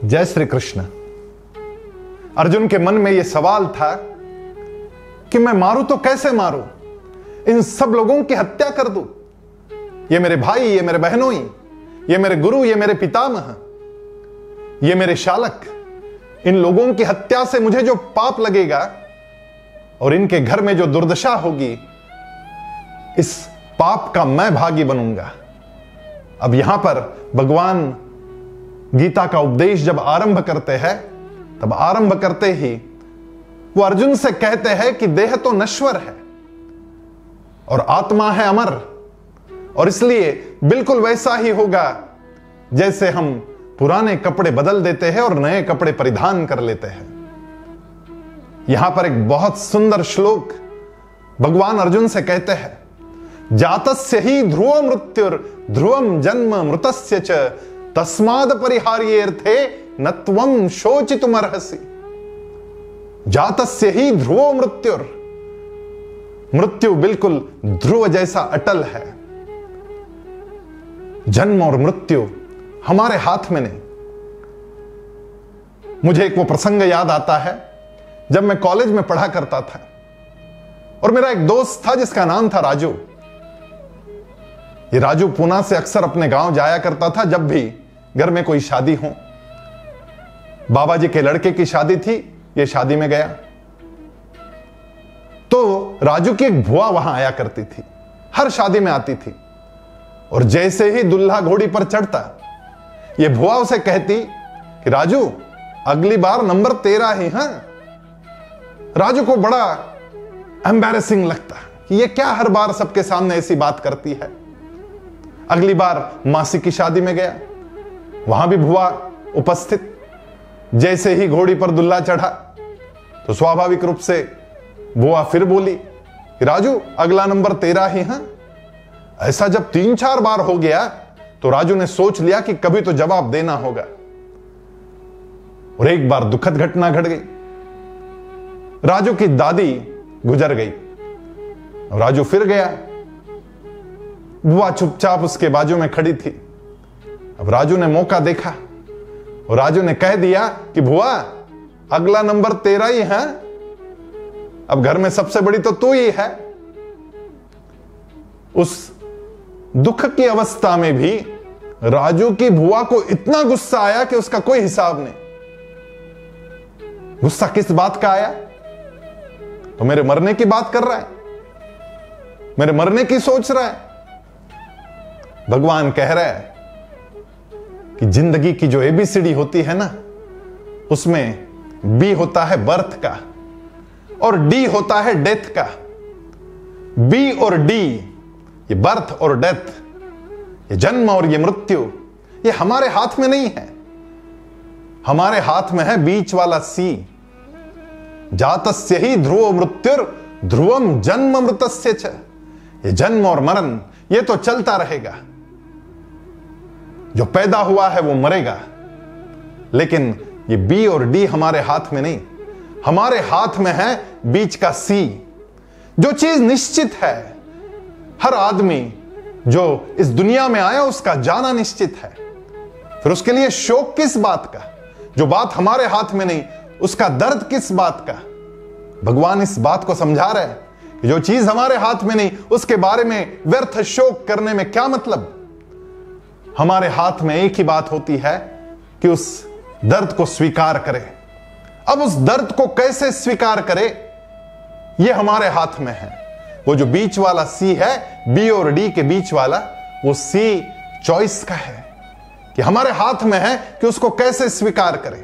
जय श्री कृष्ण। अर्जुन के मन में यह सवाल था कि मैं मारूं तो कैसे मारूं, इन सब लोगों की हत्या कर दूं। ये मेरे भाई, ये मेरे बहनों, ये मेरे गुरु, ये मेरे पितामह, ये मेरे शालक, इन लोगों की हत्या से मुझे जो पाप लगेगा और इनके घर में जो दुर्दशा होगी, इस पाप का मैं भागी बनूंगा। अब यहां पर भगवान गीता का उपदेश जब आरंभ करते हैं, तब आरंभ करते ही वो अर्जुन से कहते हैं कि देह तो नश्वर है और आत्मा है अमर, और इसलिए बिल्कुल वैसा ही होगा जैसे हम पुराने कपड़े बदल देते हैं और नए कपड़े परिधान कर लेते हैं। यहां पर एक बहुत सुंदर श्लोक भगवान अर्जुन से कहते हैं, जातस्य ही ध्रुव मृत्युर ध्रुवम जन्म मृतस्य च तस्माद परिहार्येर्थे न त्वं शोचितुमर्हसि। जातस्य ही ध्रुवो मृत्युर, मृत्यु बिल्कुल ध्रुव जैसा अटल है। जन्म और मृत्यु हमारे हाथ में नहीं। मुझे एक वो प्रसंग याद आता है जब मैं कॉलेज में पढ़ा करता था और मेरा एक दोस्त था जिसका नाम था राजू। ये राजू पुणे से अक्सर अपने गांव जाया करता था जब भी घर में कोई शादी हो। बाबा जी के लड़के की शादी थी, ये शादी में गया तो राजू की एक भुआ वहां आया करती थी, हर शादी में आती थी। और जैसे ही दुल्हा घोड़ी पर चढ़ता, ये भुआ उसे कहती कि राजू अगली बार नंबर 13 ही। हां, राजू को बड़ा एम्बैरेसिंग लगता कि ये क्या हर बार सबके सामने ऐसी बात करती है। अगली बार मासी की शादी में गया, वहां भी भुआ उपस्थित। जैसे ही घोड़ी पर दुल्हा चढ़ा तो स्वाभाविक रूप से बुआ फिर बोली कि राजू अगला नंबर 13 ही। हां, ऐसा जब 3-4 बार हो गया तो राजू ने सोच लिया कि कभी तो जवाब देना होगा। और एक बार दुखद घटना घट गई। राजू की दादी गुजर गई। राजू फिर गया, बुआ चुपचाप उसके बाजू में खड़ी थी। अब राजू ने मौका देखा और राजू ने कह दिया कि बुआ अगला नंबर 13 ही है, अब घर में सबसे बड़ी तो तू ही है। उस दुख की अवस्था में भी राजू की बुआ को इतना गुस्सा आया कि उसका कोई हिसाब नहीं। गुस्सा किस बात का आया? तो मेरे मरने की बात कर रहा है, मेरे मरने की सोच रहा है। भगवान कह रहा है कि जिंदगी की जो एबीसीडी होती है ना, उसमें बी होता है बर्थ का और डी होता है डेथ का। बी और डी, ये बर्थ और डेथ, ये जन्म और ये मृत्यु, ये हमारे हाथ में नहीं है। हमारे हाथ में है बीच वाला सी। जातस्य ही ध्रुव मृत्युर ध्रुवम जन्म मृतस्य च। ये जन्म और मरण ये तो चलता रहेगा। जो पैदा हुआ है वो मरेगा, लेकिन ये बी और डी हमारे हाथ में नहीं। हमारे हाथ में है बीच का सी। जो चीज निश्चित है, हर आदमी जो इस दुनिया में आया उसका जाना निश्चित है। फिर उसके लिए शोक किस बात का? जो बात हमारे हाथ में नहीं, उसका दर्द किस बात का? भगवान इस बात को समझा रहे हैं कि जो चीज हमारे हाथ में नहीं, उसके बारे में व्यर्थ शोक करने में क्या मतलब। हमारे हाथ में एक ही बात होती है कि उस दर्द को स्वीकार करें। अब उस दर्द को कैसे स्वीकार करें, यह हमारे हाथ में है। वो जो बीच वाला सी है, बी और डी के बीच वाला, वो सी चॉइस का है कि हमारे हाथ में है कि उसको कैसे स्वीकार करें।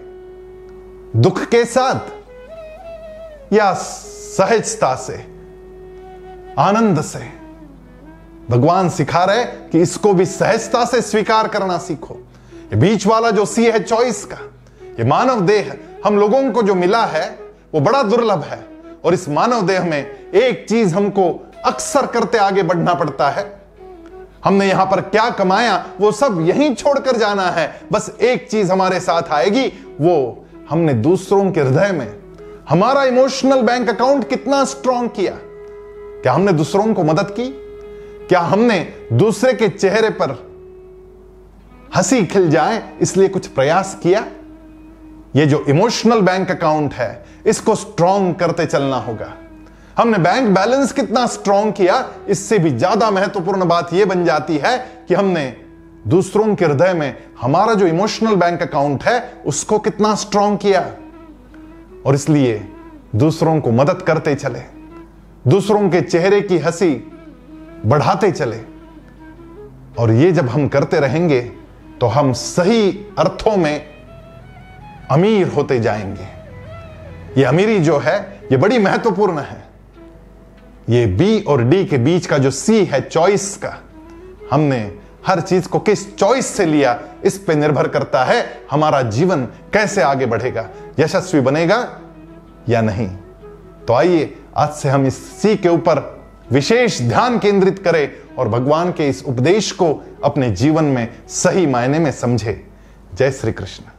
दुख के साथ या सहजता से, आनंद से। भगवान सिखा रहे कि इसको भी सहजता से स्वीकार करना सीखो। ये बीच वाला जो सी है चॉइस का, ये मानव देह हम लोगों को जो मिला है वो बड़ा दुर्लभ है। और इस मानव देह में एक चीज हमको अक्सर करते आगे बढ़ना पड़ता है। हमने यहां पर क्या कमाया वो सब यहीं छोड़कर जाना है। बस एक चीज हमारे साथ आएगी, वो हमने दूसरों के हृदय में हमारा इमोशनल बैंक अकाउंट कितना स्ट्रांग किया। क्या हमने दूसरों को मदद की? क्या हमने दूसरे के चेहरे पर हंसी खिल जाए इसलिए कुछ प्रयास किया? ये जो इमोशनल बैंक अकाउंट है इसको स्ट्रॉन्ग करते चलना होगा। हमने बैंक बैलेंस कितना स्ट्रॉन्ग किया, इससे भी ज्यादा महत्वपूर्ण बात यह बन जाती है कि हमने दूसरों के हृदय में हमारा जो इमोशनल बैंक अकाउंट है उसको कितना स्ट्रॉन्ग किया। और इसलिए दूसरों को मदद करते चले, दूसरों के चेहरे की हंसी बढ़ाते चले। और ये जब हम करते रहेंगे तो हम सही अर्थों में अमीर होते जाएंगे। ये अमीरी जो है ये बड़ी महत्वपूर्ण है। ये बी और डी के बीच का जो सी है चॉइस का, हमने हर चीज को किस चॉइस से लिया इस पे निर्भर करता है हमारा जीवन कैसे आगे बढ़ेगा, यशस्वी बनेगा या नहीं। तो आइए आज से हम इस सी के ऊपर विशेष ध्यान केंद्रित करें और भगवान के इस उपदेश को अपने जीवन में सही मायने में समझे। जय श्री कृष्ण।